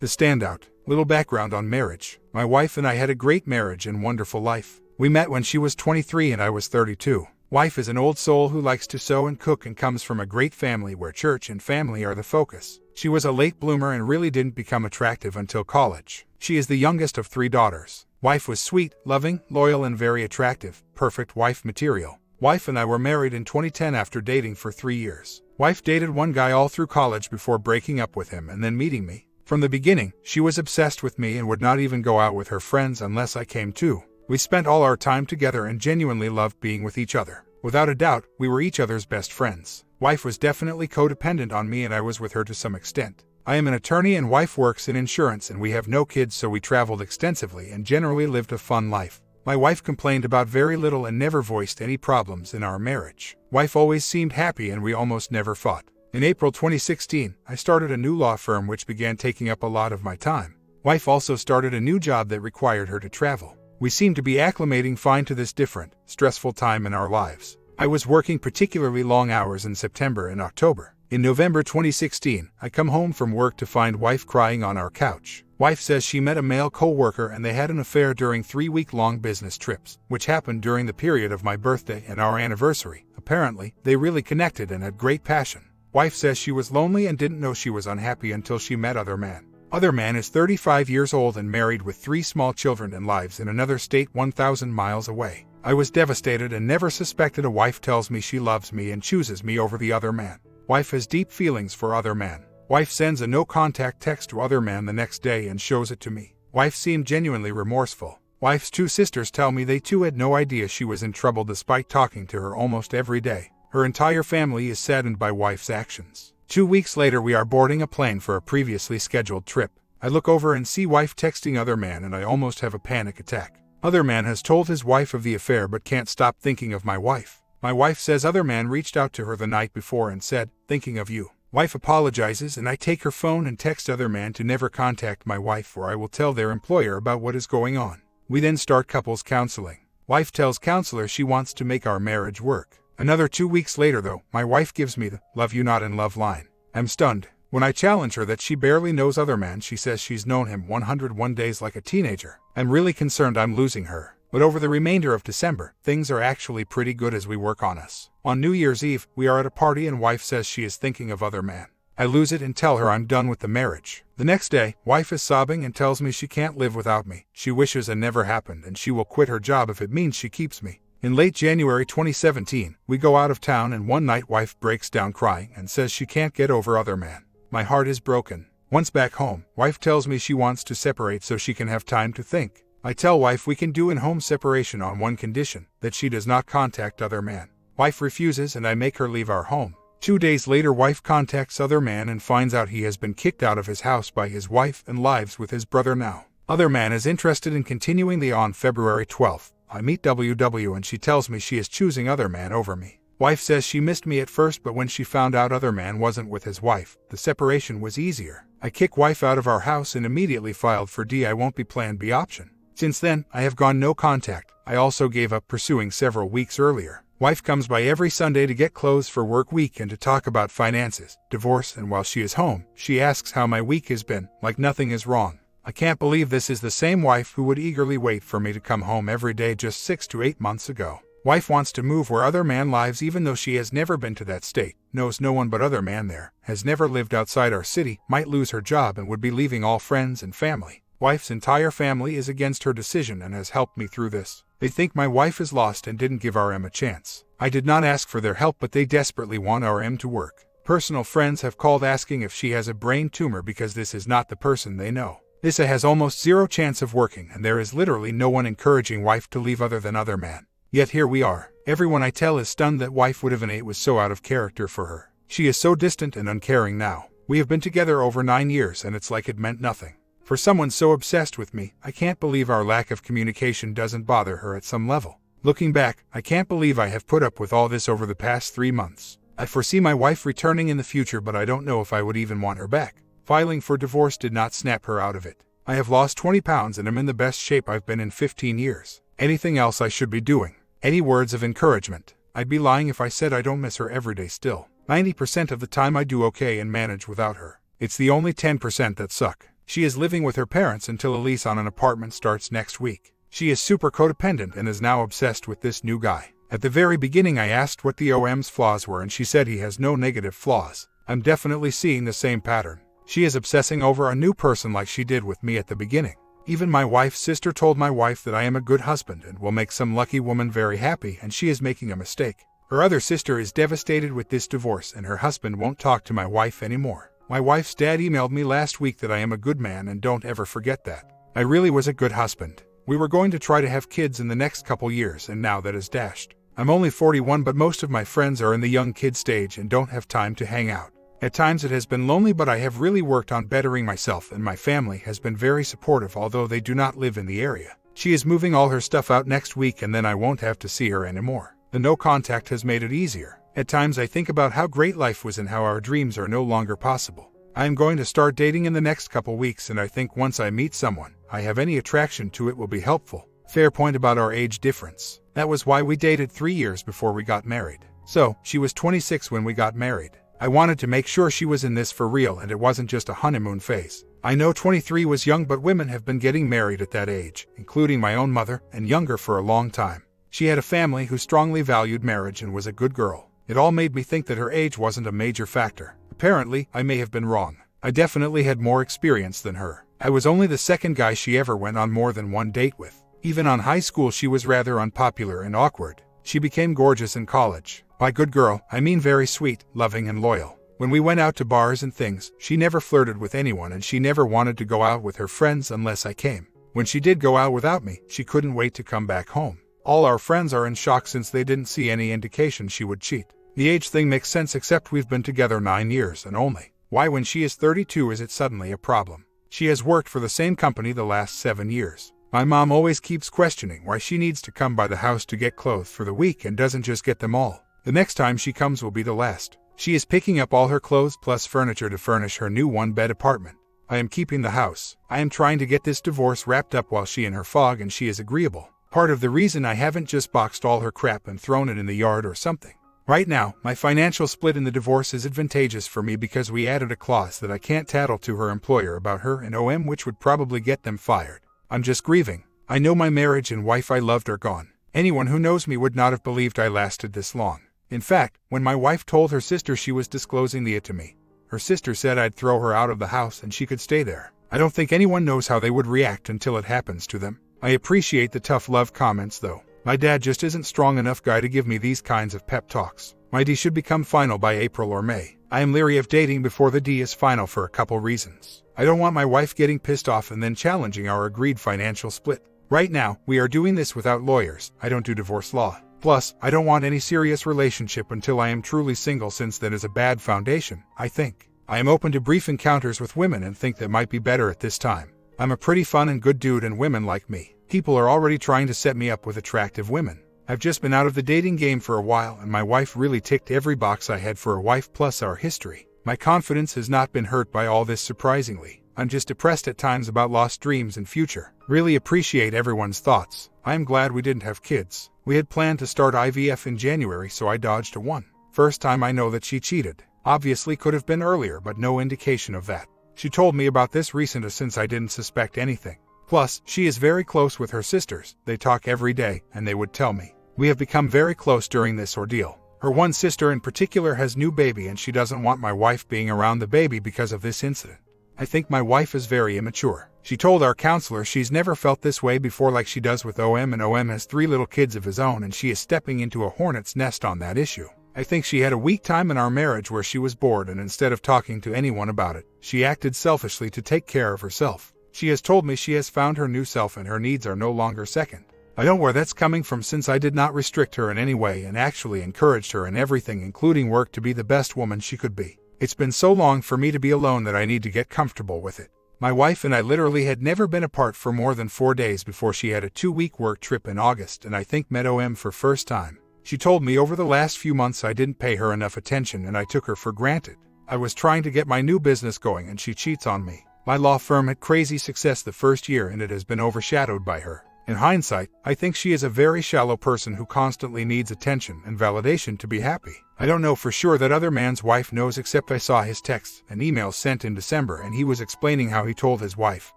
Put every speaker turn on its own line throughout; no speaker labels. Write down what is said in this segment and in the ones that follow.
The standout. Little background on marriage. My wife and I had a great marriage and wonderful life. We met when she was 23 and I was 32. Wife is an old soul who likes to sew and cook and comes from a great family where church and family are the focus. She was a late bloomer and really didn't become attractive until college. She is the youngest of 3 daughters. Wife was sweet, loving, loyal and very attractive. Perfect wife material. Wife and I were married in 2010 after dating for 3 years. Wife dated one guy all through college before breaking up with him and then meeting me. From the beginning, she was obsessed with me and would not even go out with her friends unless I came too. We spent all our time together and genuinely loved being with each other. Without a doubt, we were each other's best friends. Wife was definitely codependent on me and I was with her to some extent. I am an attorney and wife works in insurance and we have no kids, so we traveled extensively and generally lived a fun life. My wife complained about very little and never voiced any problems in our marriage. Wife always seemed happy and we almost never fought. In April 2016, I started a new law firm which began taking up a lot of my time. Wife also started a new job that required her to travel. We seemed to be acclimating fine to this different, stressful time in our lives. I was working particularly long hours in September and October. In November 2016, I come home from work to find wife crying on our couch. Wife says she met a male co-worker and they had an affair during 3-week-long business trips, which happened during the period of my birthday and our anniversary. Apparently, they really connected and had great passion. Wife says she was lonely and didn't know she was unhappy until she met other man. Other man is 35 years old and married with 3 small children and lives in another state 1,000 miles away. I was devastated and never suspected. A wife tells me she loves me and chooses me over the other man. Wife has deep feelings for other man. Wife sends a no-contact text to other man the next day and shows it to me. Wife seemed genuinely remorseful. Wife's 2 sisters tell me they too had no idea she was in trouble despite talking to her almost every day. Her entire family is saddened by wife's actions. 2 weeks later we are boarding a plane for a previously scheduled trip. I look over and see wife texting other man and I almost have a panic attack. Other man has told his wife of the affair but can't stop thinking of my wife. My wife says other man reached out to her the night before and said, "Thinking of you." Wife apologizes and I take her phone and text other man to never contact my wife or I will tell their employer about what is going on. We then start couples counseling. Wife tells counselor she wants to make our marriage work. Another 2 weeks later though, my wife gives me the "love you not in love" line. I'm stunned. When I challenge her that she barely knows other man, she says she's known him 101 days like a teenager. I'm really concerned I'm losing her. But over the remainder of December, things are actually pretty good as we work on us. On New Year's Eve, we are at a party and wife says she is thinking of other man. I lose it and tell her I'm done with the marriage. The next day, wife is sobbing and tells me she can't live without me. She wishes it never happened and she will quit her job if it means she keeps me. In late January 2017, we go out of town and one night wife breaks down crying and says she can't get over other man. My heart is broken. Once back home, wife tells me she wants to separate so she can have time to think. I tell wife we can do in-home separation on one condition, that she does not contact other man. Wife refuses and I make her leave our home. 2 days later wife contacts other man and finds out he has been kicked out of his house by his wife and lives with his brother now. Other man is interested in continuing the on February 12th. I meet WW and she tells me she is choosing other man over me. Wife says she missed me at first but when she found out other man wasn't with his wife, the separation was easier. I kick wife out of our house and immediately filed for I won't be plan B option. Since then, I have gone no contact. I also gave up pursuing several weeks earlier. Wife comes by every Sunday to get clothes for work week and to talk about finances, divorce, and while she is home, she asks how my week has been, like nothing is wrong. I can't believe this is the same wife who would eagerly wait for me to come home every day just 6 to 8 months ago. Wife wants to move where other man lives even though she has never been to that state, knows no one but other man there, has never lived outside our city, might lose her job and would be leaving all friends and family. Wife's entire family is against her decision and has helped me through this. They think my wife is lost and didn't give RM a chance. I did not ask for their help but they desperately want RM to work. Personal friends have called asking if she has a brain tumor because this is not the person they know. Lisa has almost zero chance of working and there is literally no one encouraging wife to leave other than other man. Yet here we are. Everyone I tell is stunned that wife would have an 8 was so out of character for her. She is so distant and uncaring now. We have been together over 9 years and it's like it meant nothing. For someone so obsessed with me, I can't believe our lack of communication doesn't bother her at some level. Looking back, I can't believe I have put up with all this over the past 3 months. I foresee my wife returning in the future but I don't know if I would even want her back. Filing for divorce did not snap her out of it. I have lost 20 pounds and am in the best shape I've been in 15 years. Anything else I should be doing? Any words of encouragement? I'd be lying if I said I don't miss her every day still. 90% of the time I do okay and manage without her. It's the only 10% that suck. She is living with her parents until a lease on an apartment starts next week. She is super codependent and is now obsessed with this new guy. At the very beginning I asked what the OM's flaws were and she said he has no negative flaws. I'm definitely seeing the same pattern. She is obsessing over a new person like she did with me at the beginning. Even my wife's sister told my wife that I am a good husband and will make some lucky woman very happy, and she is making a mistake. Her other sister is devastated with this divorce and her husband won't talk to my wife anymore. My wife's dad emailed me last week that I am a good man and don't ever forget that. I really was a good husband. We were going to try to have kids in the next couple years and now that is dashed. I'm only 41 but most of my friends are in the young kid stage and don't have time to hang out. At times it has been lonely, but I have really worked on bettering myself and my family has been very supportive although they do not live in the area. She is moving all her stuff out next week and then I won't have to see her anymore. The no contact has made it easier. At times I think about how great life was and how our dreams are no longer possible. I am going to start dating in the next couple weeks and I think once I meet someone I have any attraction to it will be helpful. Fair point about our age difference. That was why we dated 3 years before we got married. So, she was 26 when we got married. I wanted to make sure she was in this for real and it wasn't just a honeymoon phase. I know 23 was young, but women have been getting married at that age, including my own mother, and younger for a long time. She had a family who strongly valued marriage and was a good girl. It all made me think that her age wasn't a major factor. Apparently, I may have been wrong. I definitely had more experience than her. I was only the second guy she ever went on more than one date with. Even on high school she was rather unpopular and awkward. She became gorgeous in college. By good girl, I mean very sweet, loving and loyal. When we went out to bars and things, she never flirted with anyone and she never wanted to go out with her friends unless I came. When she did go out without me, she couldn't wait to come back home. All our friends are in shock since they didn't see any indication she would cheat. The age thing makes sense, except we've been together 9 years and only. Why when she is 32 is it suddenly a problem? She has worked for the same company the last 7 years. My mom always keeps questioning why she needs to come by the house to get clothes for the week and doesn't just get them all. The next time she comes will be the last. She is picking up all her clothes plus furniture to furnish her new one-bed apartment. I am keeping the house. I am trying to get this divorce wrapped up while she in her fog and she is agreeable. Part of the reason I haven't just boxed all her crap and thrown it in the yard or something. Right now, my financial split in the divorce is advantageous for me because we added a clause that I can't tattle to her employer about her and OM, which would probably get them fired. I'm just grieving. I know my marriage and wife I loved are gone. Anyone who knows me would not have believed I lasted this long. In fact, when my wife told her sister she was disclosing it to me, her sister said I'd throw her out of the house and she could stay there. I don't think anyone knows how they would react until it happens to them. I appreciate the tough love comments though. My dad just isn't strong enough guy to give me these kinds of pep talks. My D should become final by April or May. I am leery of dating before the D is final for a couple reasons. I don't want my wife getting pissed off and then challenging our agreed financial split. Right now, we are doing this without lawyers. I don't do divorce law. Plus, I don't want any serious relationship until I am truly single, since that is a bad foundation, I think. I am open to brief encounters with women and think that might be better at this time. I'm a pretty fun and good dude and women like me. People are already trying to set me up with attractive women. I've just been out of the dating game for a while and my wife really ticked every box I had for a wife plus our history. My confidence has not been hurt by all this surprisingly. I'm just depressed at times about lost dreams and future. Really appreciate everyone's thoughts. I am glad we didn't have kids. We had planned to start IVF in January, so I dodged a one. First time I know that she cheated. Obviously could have been earlier, but no indication of that. She told me about this recent since I didn't suspect anything. Plus, she is very close with her sisters. They talk every day, and they would tell me. We have become very close during this ordeal. Her one sister in particular has new baby and she doesn't want my wife being around the baby because of this incident. I think my wife is very immature. She told our counselor she's never felt this way before like she does with OM, and OM has 3 little kids of his own and she is stepping into a hornet's nest on that issue. I think she had a weak time in our marriage where she was bored and instead of talking to anyone about it, she acted selfishly to take care of herself. She has told me she has found her new self and her needs are no longer second. I don't know where that's coming from since I did not restrict her in any way and actually encouraged her in everything including work to be the best woman she could be. It's been so long for me to be alone that I need to get comfortable with it. My wife and I literally had never been apart for more than 4 days before she had a 2-week work trip in August and I think met OM for first time. She told me over the last few months I didn't pay her enough attention and I took her for granted. I was trying to get my new business going and she cheats on me. My law firm had crazy success the first year and it has been overshadowed by her. In hindsight, I think she is a very shallow person who constantly needs attention and validation to be happy. I don't know for sure that other man's wife knows, except I saw his texts and emails sent in December, and he was explaining how he told his wife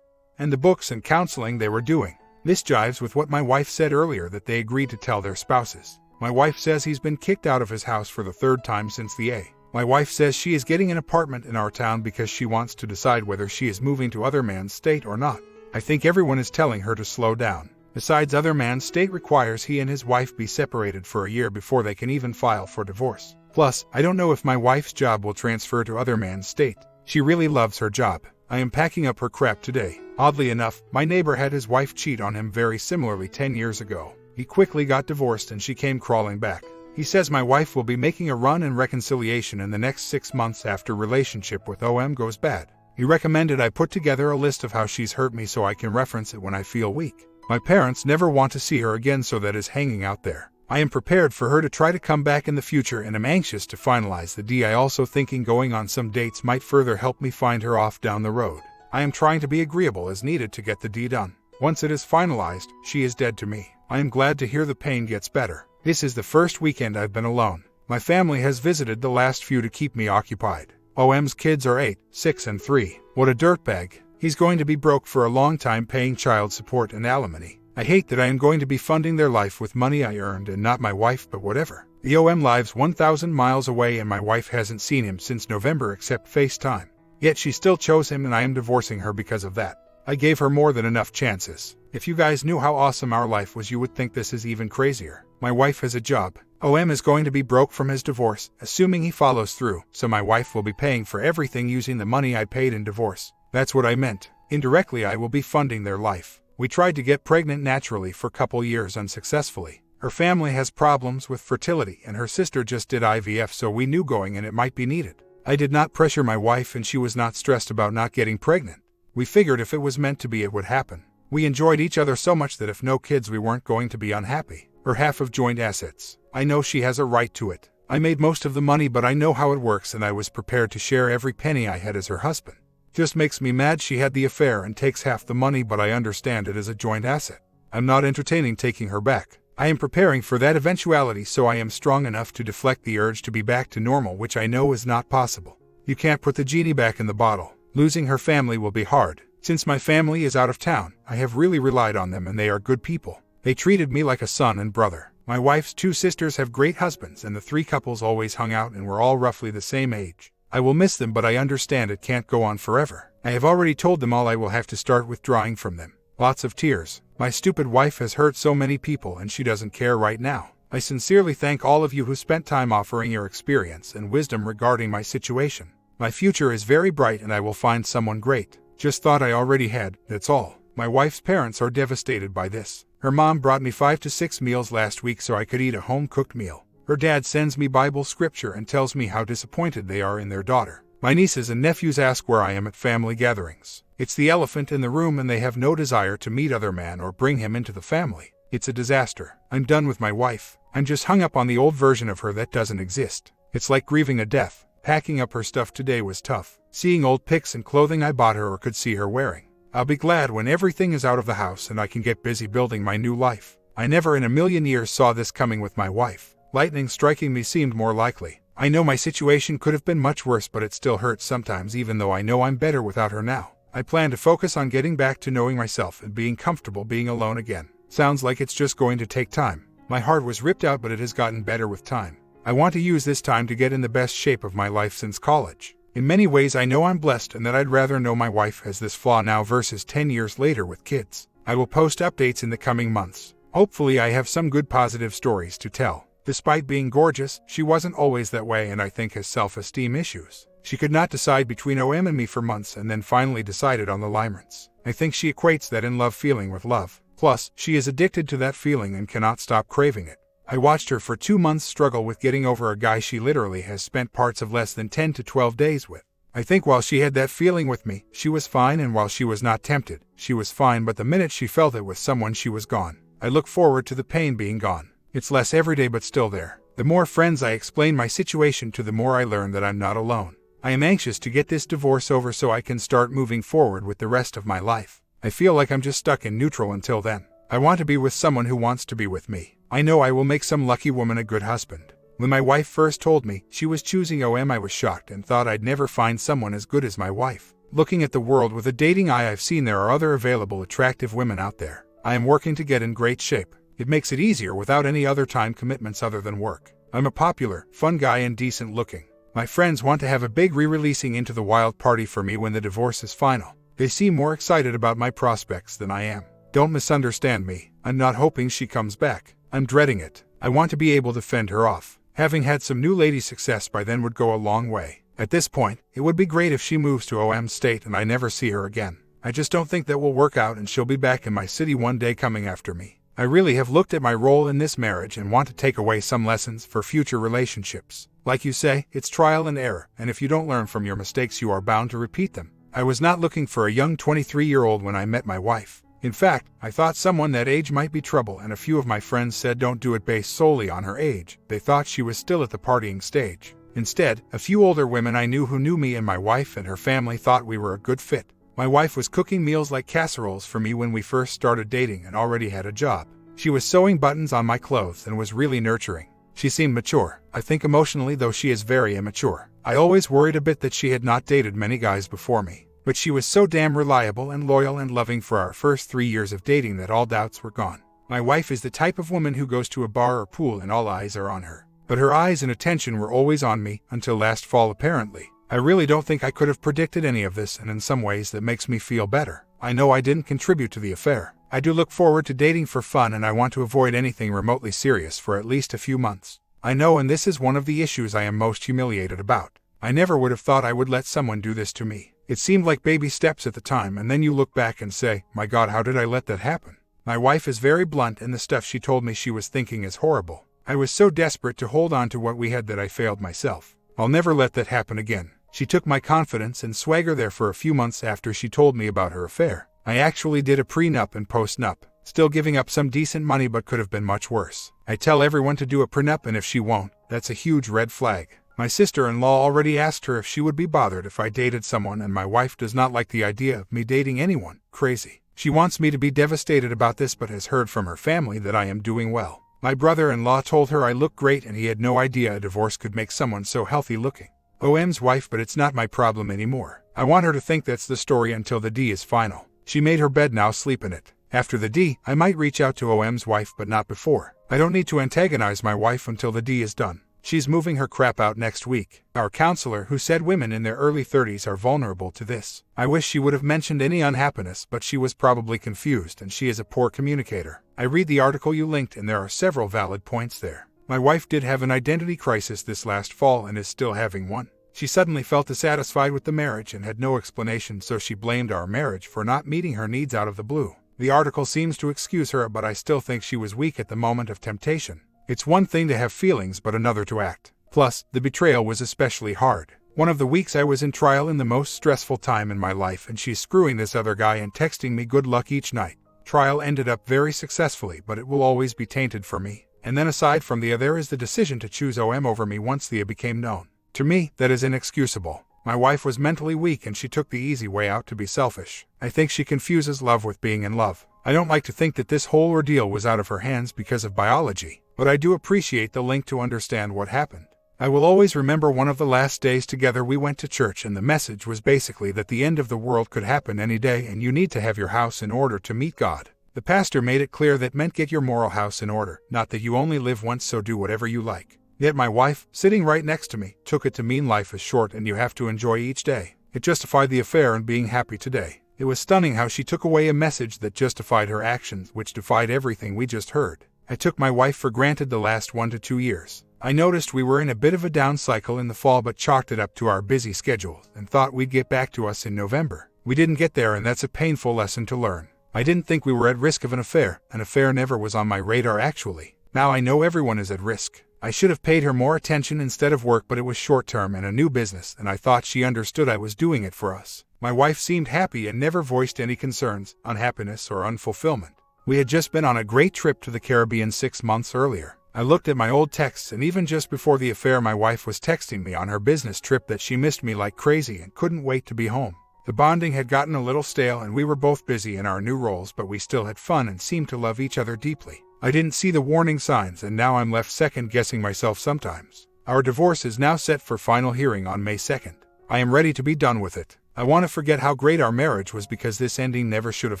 and the books and counseling they were doing. This jives with what my wife said earlier, that they agreed to tell their spouses. My wife says he's been kicked out of his house for the third time since the A. My wife says she is getting an apartment in our town because she wants to decide whether she is moving to other man's state or not. I think everyone is telling her to slow down. Besides, other man's state requires he and his wife be separated for a year before they can even file for divorce. Plus, I don't know if my wife's job will transfer to other man's state. She really loves her job. I am packing up her crap today. Oddly enough, my neighbor had his wife cheat on him very similarly 10 years ago. He quickly got divorced and she came crawling back. He says my wife will be making a run in reconciliation in the next 6 months after relationship with OM goes bad. He recommended I put together a list of how she's hurt me so I can reference it when I feel weak. My parents never want to see her again, so that is hanging out there. I am prepared for her to try to come back in the future and am anxious to finalize the deal. I also thinking going on some dates might further help me find her off down the road. I am trying to be agreeable as needed to get the deal done. Once it is finalized, she is dead to me. I am glad to hear the pain gets better. This is the first weekend I've been alone. My family has visited the last few to keep me occupied. OM's kids are 8, 6 and 3. What a dirtbag. He's going to be broke for a long time paying child support and alimony. I hate that I am going to be funding their life with money I earned and not my wife, but whatever. The OM lives 1,000 miles away and my wife hasn't seen him since November except FaceTime. Yet she still chose him and I am divorcing her because of that. I gave her more than enough chances. If you guys knew how awesome our life was, you would think this is even crazier. My wife has a job. OM is going to be broke from his divorce, assuming he follows through, so my wife will be paying for everything using the money I paid in divorce. That's what I meant. Indirectly, I will be funding their life. We tried to get pregnant naturally for a couple years unsuccessfully. Her family has problems with fertility and her sister just did IVF, so we knew going in it might be needed. I did not pressure my wife and she was not stressed about not getting pregnant. We figured if it was meant to be, it would happen. We enjoyed each other so much that if no kids we weren't going to be unhappy. Her half of joint assets. I know she has a right to it. I made most of the money, but I know how it works and I was prepared to share every penny I had as her husband. Just makes me mad she had the affair and takes half the money, but I understand it is a joint asset. I'm not entertaining taking her back. I am preparing for that eventuality, so I am strong enough to deflect the urge to be back to normal, which I know is not possible. You can't put the genie back in the bottle. Losing her family will be hard. Since my family is out of town, I have really relied on them and they are good people. They treated me like a son and brother. My wife's 2 sisters have great husbands and the 3 couples always hung out and were all roughly the same age. I will miss them, but I understand it can't go on forever. I have already told them all I will have to start withdrawing from them. Lots of tears. My stupid wife has hurt so many people and she doesn't care right now. I sincerely thank all of you who spent time offering your experience and wisdom regarding my situation. My future is very bright and I will find someone great. Just thought I already had, that's all. My wife's parents are devastated by this. Her mom brought me 5 to 6 meals last week so I could eat a home-cooked meal. Her dad sends me Bible scripture and tells me how disappointed they are in their daughter. My nieces and nephews ask where I am at family gatherings. It's the elephant in the room and they have no desire to meet other man or bring him into the family. It's a disaster. I'm done with my wife. I'm just hung up on the old version of her that doesn't exist. It's like grieving a death. Packing up her stuff today was tough. Seeing old pics and clothing I bought her or could see her wearing. I'll be glad when everything is out of the house and I can get busy building my new life. I never in a million years saw this coming with my wife. Lightning striking me seemed more likely. I know my situation could have been much worse, but it still hurts sometimes even though I know I'm better without her now. I plan to focus on getting back to knowing myself and being comfortable being alone again. Sounds like it's just going to take time. My heart was ripped out, but it has gotten better with time. I want to use this time to get in the best shape of my life since college. In many ways I know I'm blessed and that I'd rather know my wife has this flaw now versus 10 years later with kids. I will post updates in the coming months. Hopefully I have some good positive stories to tell. Despite being gorgeous, she wasn't always that way and I think has self-esteem issues. She could not decide between OM and me for months and then finally decided on the limerence. I think she equates that in love feeling with love. Plus, she is addicted to that feeling and cannot stop craving it. I watched her for 2 months struggle with getting over a guy she literally has spent parts of less than 10 to 12 days with. I think while she had that feeling with me, she was fine, and while she was not tempted, she was fine, but the minute she felt it with someone she was gone. I look forward to the pain being gone. It's less every day but still there. The more friends I explain my situation to, the more I learn that I'm not alone. I am anxious to get this divorce over so I can start moving forward with the rest of my life. I feel like I'm just stuck in neutral until then. I want to be with someone who wants to be with me. I know I will make some lucky woman a good husband. When my wife first told me she was choosing OM, I was shocked and thought I'd never find someone as good as my wife. Looking at the world with a dating eye, I've seen there are other available attractive women out there. I am working to get in great shape. It makes it easier without any other time commitments other than work. I'm a popular, fun guy and decent looking. My friends want to have a big re-releasing Into the Wild party for me when the divorce is final. They seem more excited about my prospects than I am. Don't misunderstand me. I'm not hoping she comes back. I'm dreading it. I want to be able to fend her off. Having had some new lady success by then would go a long way. At this point, it would be great if she moves to OM state and I never see her again. I just don't think that will work out and she'll be back in my city one day coming after me. I really have looked at my role in this marriage and want to take away some lessons for future relationships. Like you say, it's trial and error, and if you don't learn from your mistakes you are bound to repeat them. I was not looking for a young 23-year-old when I met my wife. In fact, I thought someone that age might be trouble, and a few of my friends said don't do it based solely on her age. They thought she was still at the partying stage. Instead, a few older women I knew who knew me and my wife and her family thought we were a good fit. My wife was cooking meals like casseroles for me when we first started dating and already had a job. She was sewing buttons on my clothes and was really nurturing. She seemed mature. I think emotionally, though she is very immature. I always worried a bit that she had not dated many guys before me. But she was so damn reliable and loyal and loving for our first 3 years of dating that all doubts were gone. My wife is the type of woman who goes to a bar or pool and all eyes are on her. But her eyes and attention were always on me, until last fall apparently. I really don't think I could have predicted any of this, and in some ways that makes me feel better. I know I didn't contribute to the affair. I do look forward to dating for fun, and I want to avoid anything remotely serious for at least a few months. I know, and this is one of the issues I am most humiliated about. I never would have thought I would let someone do this to me. It seemed like baby steps at the time, and then you look back and say, my God, how did I let that happen? My wife is very blunt, and the stuff she told me she was thinking is horrible. I was so desperate to hold on to what we had that I failed myself. I'll never let that happen again. She took my confidence and swagger there for a few months after she told me about her affair. I actually did a prenup and postnup, still giving up some decent money but could have been much worse. I tell everyone to do a prenup, and if she won't, that's a huge red flag. My sister-in-law already asked her if she would be bothered if I dated someone, and my wife does not like the idea of me dating anyone. Crazy. She wants me to be devastated about this but has heard from her family that I am doing well. My brother-in-law told her I look great and he had no idea a divorce could make someone so healthy looking. OM's wife, but it's not my problem anymore. I want her to think that's the story until the D is final. She made her bed, now sleep in it. After the D, I might reach out to OM's wife, but not before. I don't need to antagonize my wife until the D is done. She's moving her crap out next week. Our counselor, who said women in their early 30s are vulnerable to this. I wish she would have mentioned any unhappiness, but she was probably confused, and she is a poor communicator. I read the article you linked and there are several valid points there. My wife did have an identity crisis this last fall and is still having one. She suddenly felt dissatisfied with the marriage and had no explanation, so she blamed our marriage for not meeting her needs out of the blue. The article seems to excuse her, but I still think she was weak at the moment of temptation. It's one thing to have feelings but another to act. Plus, the betrayal was especially hard. One of the weeks I was in trial in the most stressful time in my life, and she's screwing this other guy and texting me good luck each night. Trial ended up very successfully, but it will always be tainted for me. And then aside from the there is the decision to choose OM over me once the became known. To me, that is inexcusable. My wife was mentally weak and she took the easy way out to be selfish. I think she confuses love with being in love. I don't like to think that this whole ordeal was out of her hands because of biology, but I do appreciate the link to understand what happened. I will always remember one of the last days together we went to church, and the message was basically that the end of the world could happen any day and you need to have your house in order to meet God. The pastor made it clear that meant get your moral house in order, not that you only live once so do whatever you like. Yet my wife, sitting right next to me, took it to mean life is short and you have to enjoy each day. It justified the affair and being happy today. It was stunning how she took away a message that justified her actions, which defied everything we just heard. I took my wife for granted the last 1 to 2 years. I noticed we were in a bit of a down cycle in the fall but chalked it up to our busy schedule and thought we'd get back to us in November. We didn't get there, and that's a painful lesson to learn. I didn't think we were at risk of an affair. An affair never was on my radar actually. Now I know everyone is at risk. I should have paid her more attention instead of work, but it was short-term and a new business, and I thought she understood I was doing it for us. My wife seemed happy and never voiced any concerns, unhappiness, or unfulfillment. We had just been on a great trip to the Caribbean 6 months earlier. I looked at my old texts, and even just before the affair my wife was texting me on her business trip that she missed me like crazy and couldn't wait to be home. The bonding had gotten a little stale and we were both busy in our new roles, but we still had fun and seemed to love each other deeply. I didn't see the warning signs and now I'm left second-guessing myself sometimes. Our divorce is now set for final hearing on May 2nd. I am ready to be done with it. I want to forget how great our marriage was because this ending never should have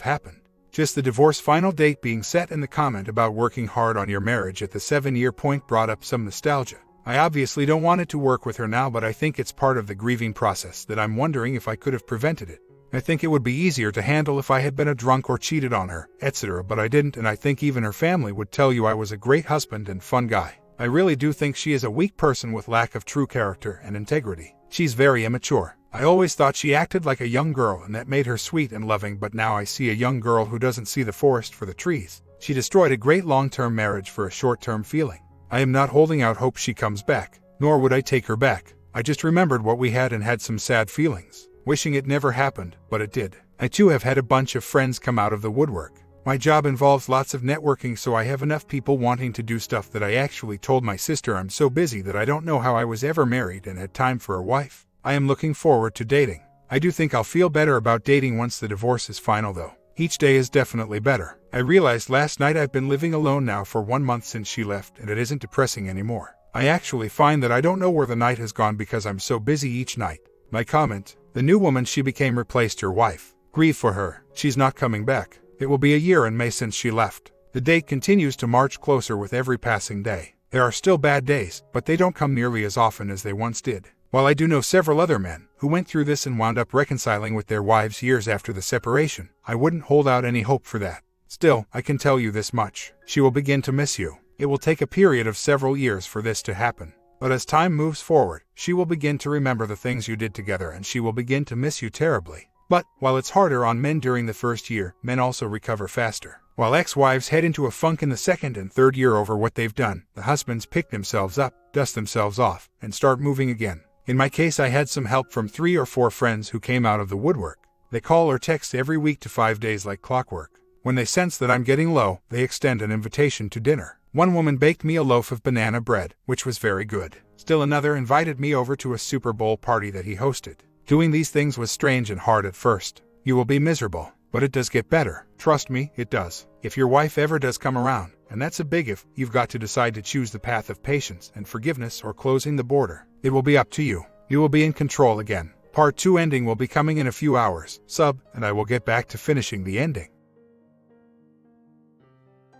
happened. Just the divorce final date being set and the comment about working hard on your marriage at the 7-year point brought up some nostalgia. I obviously don't want it to work with her now, but I think it's part of the grieving process that I'm wondering if I could have prevented it. I think it would be easier to handle if I had been a drunk or cheated on her, etc., but I didn't, and I think even her family would tell you I was a great husband and fun guy. I really do think she is a weak person with lack of true character and integrity. She's very immature. I always thought she acted like a young girl and that made her sweet and loving, but now I see a young girl who doesn't see the forest for the trees. She destroyed a great long-term marriage for a short-term feeling. I am not holding out hope she comes back, nor would I take her back. I just remembered what we had and had some sad feelings, wishing it never happened, but it did. I too have had a bunch of friends come out of the woodwork. My job involves lots of networking, so I have enough people wanting to do stuff that I actually told my sister I'm so busy that I don't know how I was ever married and had time for a wife. I am looking forward to dating. I do think I'll feel better about dating once the divorce is final though. Each day is definitely better. I realized last night I've been living alone now for 1 month since she left, and it isn't depressing anymore. I actually find that I don't know where the night has gone because I'm so busy each night. My comment: the new woman she became replaced your wife. Grieve for her. She's not coming back. It will be a year in May since she left. The date continues to march closer with every passing day. There are still bad days, but they don't come nearly as often as they once did. While I do know several other men who went through this and wound up reconciling with their wives years after the separation, I wouldn't hold out any hope for that. Still, I can tell you this much: she will begin to miss you. It will take a period of several years for this to happen. But as time moves forward, she will begin to remember the things you did together and she will begin to miss you terribly. But, while it's harder on men during the first year, men also recover faster. While ex-wives head into a funk in the second and third year over what they've done, the husbands pick themselves up, dust themselves off, and start moving again. In my case, I had some help from 3 or 4 friends who came out of the woodwork. They call or text every week to 5 days like clockwork. When they sense that I'm getting low, they extend an invitation to dinner. One woman baked me a loaf of banana bread, which was very good. Still another invited me over to a Super Bowl party that he hosted. Doing these things was strange and hard at first. You will be miserable, but it does get better. Trust me, it does. If your wife ever does come around, and that's a big if, you've got to decide to choose the path of patience and forgiveness or closing the border. It will be up to you. You will be in control again. Part 2 ending will be coming in a few hours. Sub, and I will get back to finishing the ending.